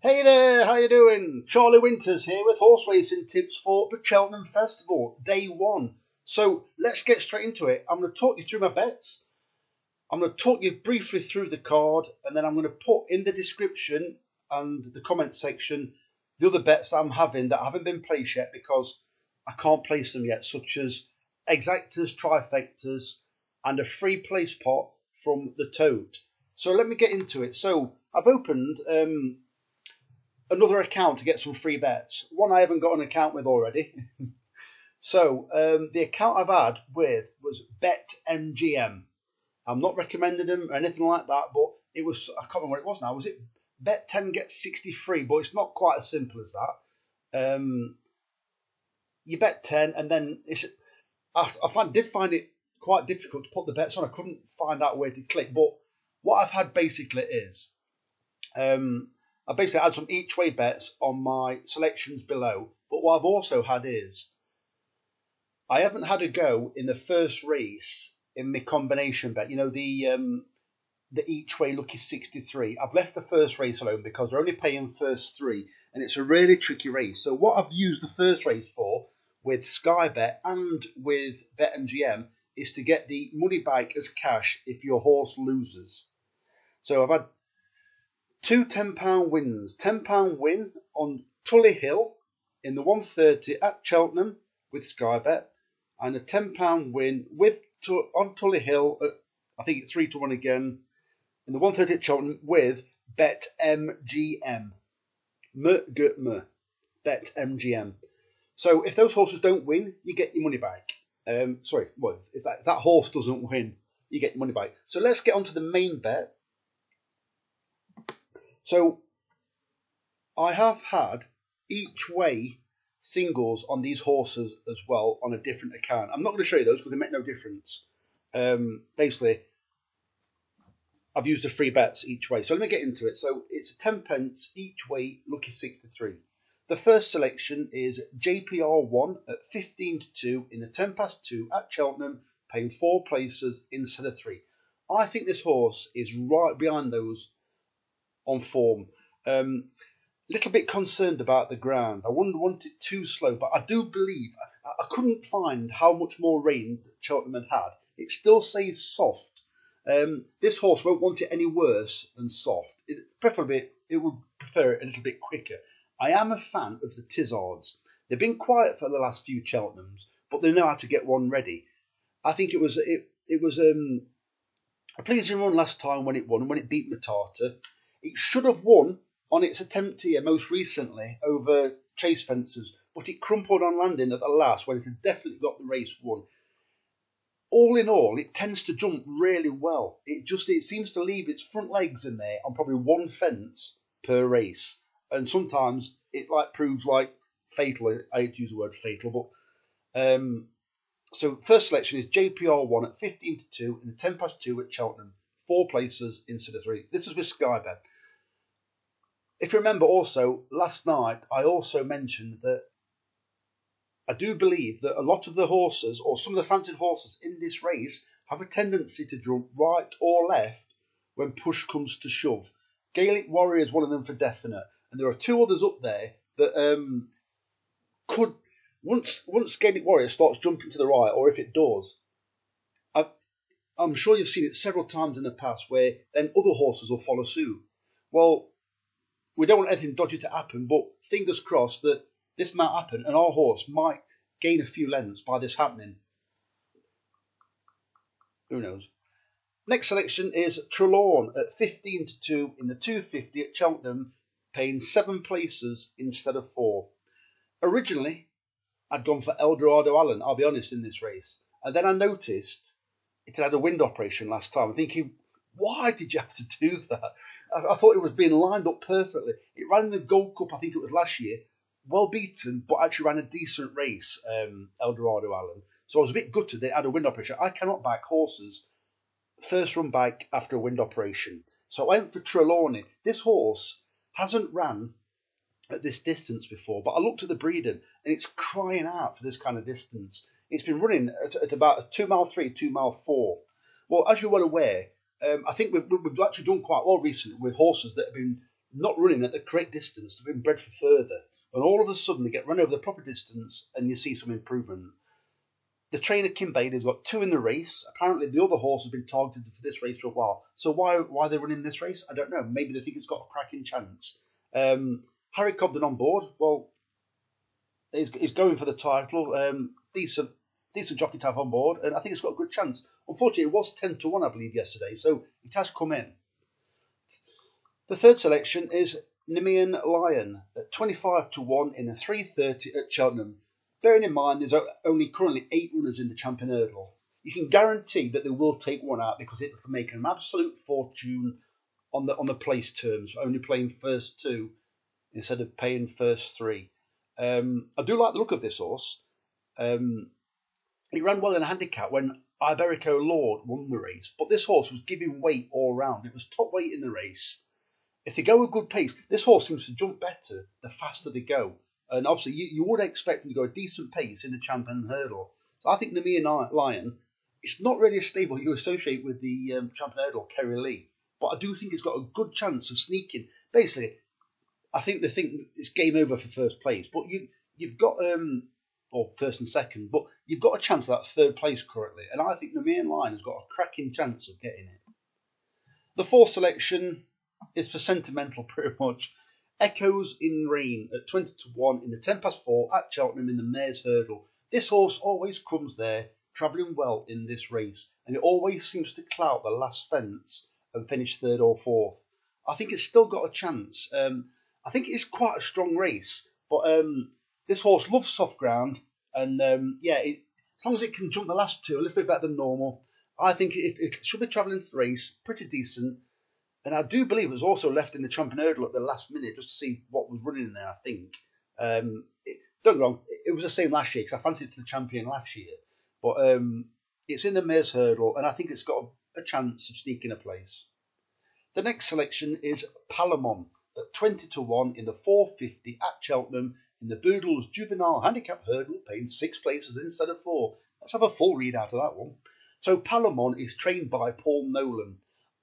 Hey there, how you doing? Charlie Winters here with horse racing tips for the Cheltenham Festival, day one. So let's get straight into it. I'm going to talk you through my bets. I'm going to talk you briefly through the card, and then I'm going to put in the description and the comment section the other bets that I'm having that haven't been placed yet because I can't place them yet, such as Exactas, Trifectas, and a free Placepot from the Toad. So let me get into it. So I've opened another account to get some free bets. One I haven't got an account with already. So the account I've had with was BetMGM. I'm not recommending them or anything like that, but it was, I can't remember what it was now. Was it bet 10 get 63? But it's not quite as simple as that. You bet 10 and then did find it quite difficult to put the bets on. I couldn't find out where to click. But what I've had basically is I basically had some each way bets on my selections below. But what I've also had is I haven't had a go in the first race in my combination bet. You know, the each way lucky 63. I've left the first race alone because they're only paying first three, and it's a really tricky race. So what I've used the first race for with Sky Bet and with BetMGM is to get the money back as cash if your horse loses. So I've had two £10 wins. £10 win on Tullyhill in the 130 at Cheltenham with Sky Bet, and a £10 win on Tullyhill at, I think it's 3-1 again, in the 130 at Cheltenham with BetMGM. BetMGM. So if those horses don't win, you get your money back. If that horse doesn't win, you get your money back. So let's get on to the main bet. So I have had each way singles on these horses as well on a different account. I'm not going to show you those because they make no difference. Basically, I've used the free bets each way. So let me get into it. So it's a 10p each way, lucky 63. The first selection is JPR One at 15-2 in the 2 at Cheltenham, paying 4 places instead of 3. I think this horse is right behind those on form. Little bit concerned about the ground. I wouldn't want it too slow, but I do believe I couldn't find how much more rain Cheltenham had. It still says soft. This horse won't want it any worse than soft. Preferably, it would prefer it a little bit quicker. I am a fan of the Tizzards. They've been quiet for the last few Cheltenhams, but they know how to get one ready. I think it was a pleasing run last time when it won and when it beat Matata. It should have won on its attempt here most recently over chase fences, but it crumpled on landing at the last when it had definitely got the race won. All in all, it tends to jump really well. It seems to leave its front legs in there on probably one fence per race, and sometimes it proves fatal. I hate to use the word fatal, but so first selection is JPR One at 15-2 in the 2 at Cheltenham, 4 places instead of 3. This is with Sky Bet. If you remember also, last night I also mentioned that I do believe that a lot of the horses, or some of the fancied horses in this race, have a tendency to jump right or left when push comes to shove. Gaelic Warrior is one of them for definite, and there are 2 others up there that could, once Gaelic Warrior starts jumping to the right, or if it does, I'm sure you've seen it several times in the past where then other horses will follow suit. Well, we don't want anything dodgy to happen, but fingers crossed that this might happen and our horse might gain a few lengths by this happening. Who knows? Next selection is Trelawne at 15-2 in the 250 at Cheltenham, paying 7 places instead of 4. Originally, I'd gone for Eldorado Allen, I'll be honest, in this race. And then I noticed it had a wind operation last time. I'm thinking, why did you have to do that? I thought it was being lined up perfectly. It ran the Gold Cup, I think it was last year, well beaten, but actually ran a decent race, Eldorado Allen. So I was a bit gutted they had a wind operation. I cannot back horses first run back after a wind operation. So I went for Trelawne. This horse hasn't ran at this distance before, but I looked at the breeding and it's crying out for this kind of distance. It's been running at about a 2 mile 3, 2 mile 4. Well, as you're well aware, I think we've actually done quite well recently with horses that have been not running at the correct distance to be bred for further. And all of a sudden they get run over the proper distance and you see some improvement. The trainer Kim Bailey's got 2 in the race. Apparently the other horse has been targeted for this race for a while. So why are they running this race? I don't know. Maybe they think it's got a cracking chance. Harry Cobden on board. Well, he's going for the title. Decent jockey to have on board, and I think it's got a good chance. Unfortunately, it was 10-1, I believe, yesterday, so it has come in. The third selection is Nemean Lion at 25-1 in the 3:30 at Cheltenham. Bearing in mind there's only currently 8 runners in the Champion Hurdle, you can guarantee that they will take one out because it will make an absolute fortune on the place terms, only playing first 2 instead of paying first 3. I do like the look of this horse. It ran well in a handicap when Iberico Lord won the race, but this horse was giving weight all round. It was top weight in the race. If they go a good pace, this horse seems to jump better the faster they go. And obviously, you would expect them to go a decent pace in the Champion Hurdle. So I think Nemean Lion, it's not really a stable you associate with the Champion Hurdle, Kerry Lee. But I do think it's got a good chance of sneaking. Basically, I think they think it's game over for first place. But you've got, or first and second, but you've got a chance of that third place currently. And I think Nemean Lion has got a cracking chance of getting it. The fourth selection is for sentimental pretty much. Echoes in Rain at 20-1 in the 4 at Cheltenham in the Mare's Hurdle. This horse always comes there, travelling well in this race, and it always seems to clout the last fence and finish 3rd or 4th. I think it's still got a chance. I think it's quite a strong race, but this horse loves soft ground, and as long as it can jump the last 2 a little bit better than normal, I think it should be travelling the race pretty decent. And I do believe it was also left in the Champion Hurdle at the last minute just to see what was running in there, I think. Don't get me wrong, it was the same last year because I fancied it to the Champion last year. But it's in the Mare's Hurdle and I think it's got a chance of sneaking a place. The next selection is Palamon at 20-1 in the 4:50 at Cheltenham in the Boodles Juvenile Handicap Hurdle, paying 6 places instead of 4. Let's have a full read out of that one. So Palamon is trained by Paul Nolan.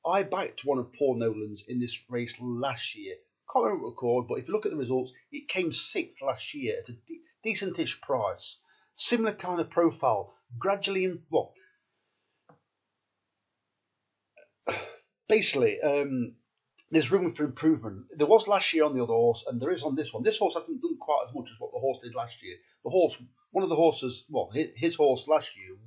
I backed one of Paul Nolan's in this race last year. Can't remember what record, but if you look at the results, it came 6th last year at a decentish price. Similar kind of profile. Gradually, basically, there's room for improvement. There was last year on the other horse, and there is on this one. This horse hasn't done quite as much as what the horse did last year. One of the horses, his horse last year,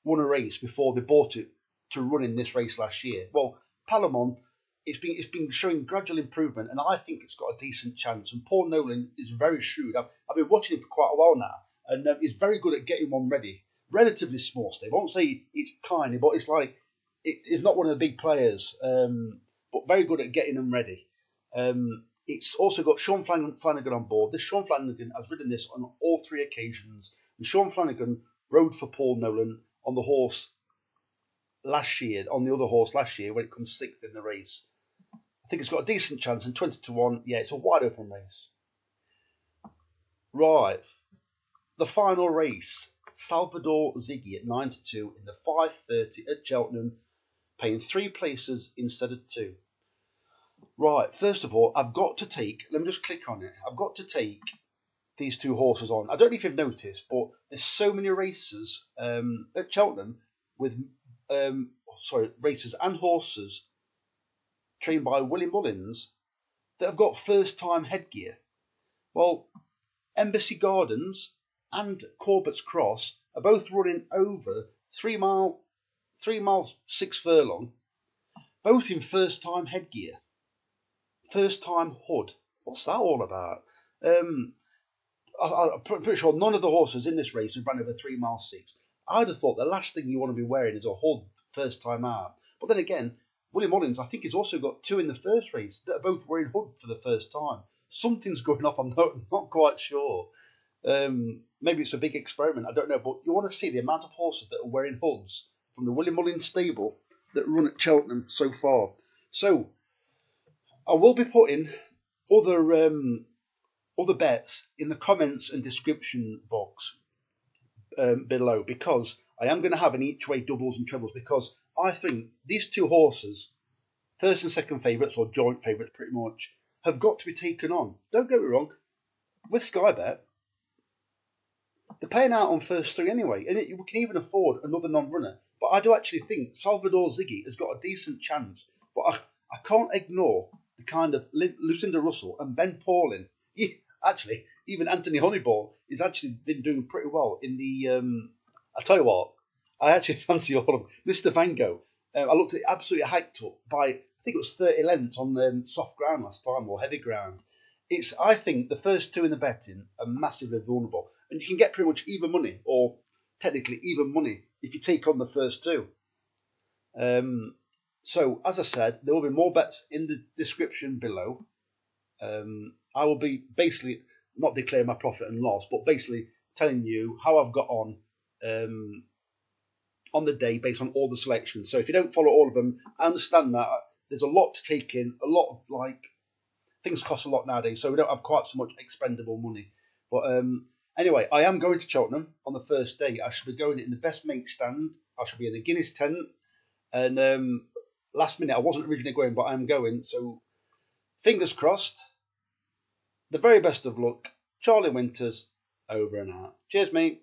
won a race before they bought it to run in this race last year. Well, Palamon, it's been showing gradual improvement, and I think it's got a decent chance. And Paul Nolan is very shrewd. I've been watching him for quite a while now, and he's very good at getting one ready. Relatively small stable. I won't say it's tiny, but it's like it's not one of the big players, but very good at getting them ready. It's also got Sean Flanagan on board. This Sean Flanagan has ridden this on all 3 occasions, and Sean Flanagan rode for Paul Nolan on the horse last year, on the other horse last year when it comes 6th in the race. I think it's got a decent chance, and 20-1, it's a wide open race. Right, the final race, Salvador Ziggy at 9-2 in the 5:30 at Cheltenham, paying 3 places instead of 2. Right, first of all, let me just click on it. I've got to take these 2 horses on. I don't know if you've noticed, but there's so many races at Cheltenham with races and horses trained by Willie Mullins that have got first-time headgear. Well, Embassy Gardens and Corbett's Cross are both running over 3 miles 6 furlong, both in first-time headgear, first-time hood. What's that all about? I'm pretty sure none of the horses in this race have run over 3 miles 6. I'd have thought the last thing you want to be wearing is a hood first time out. But then again, Willie Mullins, I think, has also got 2 in the first race that are both wearing hood for the first time. Something's going off, I'm not quite sure. Maybe it's a big experiment, I don't know. But you want to see the amount of horses that are wearing hoods from the Willie Mullins stable that run at Cheltenham so far. So, I will be putting other bets in the comments and description box below, because I am going to have an each way doubles and trebles, because I think these 2 horses, first and second favourites, or joint favourites pretty much, have got to be taken on. Don't get me wrong, with Sky Bet, they're paying out on first three anyway, and we can even afford another non-runner. But I do actually think Salvador Ziggy has got a decent chance. But I can't ignore the kind of Lucinda Russell and Ben Paulin. Actually, even Anthony Honeyball has actually been doing pretty well in the. I tell you what, I actually fancy all of them. Mr. Van Gogh, I looked at it absolutely hiked up by, I think it was 30 lengths on soft ground last time, or heavy ground. I think the first two in the betting are massively vulnerable, and you can get pretty much even money, or technically even money, if you take on the first two. So, as I said, there will be more bets in the description below. I will be basically not declaring my profit and loss, but basically telling you how I've got on the day based on all the selections. So if you don't follow all of them, I understand that there's a lot to take in, a lot of things cost a lot nowadays, so we don't have quite so much expendable money. But anyway, I am going to Cheltenham on the first day. I shall be going in the best mate stand. I shall be in the Guinness tent. And last minute, I wasn't originally going, but I'm going. So fingers crossed. The very best of luck. Charlie Winters, over and out. Cheers, mate.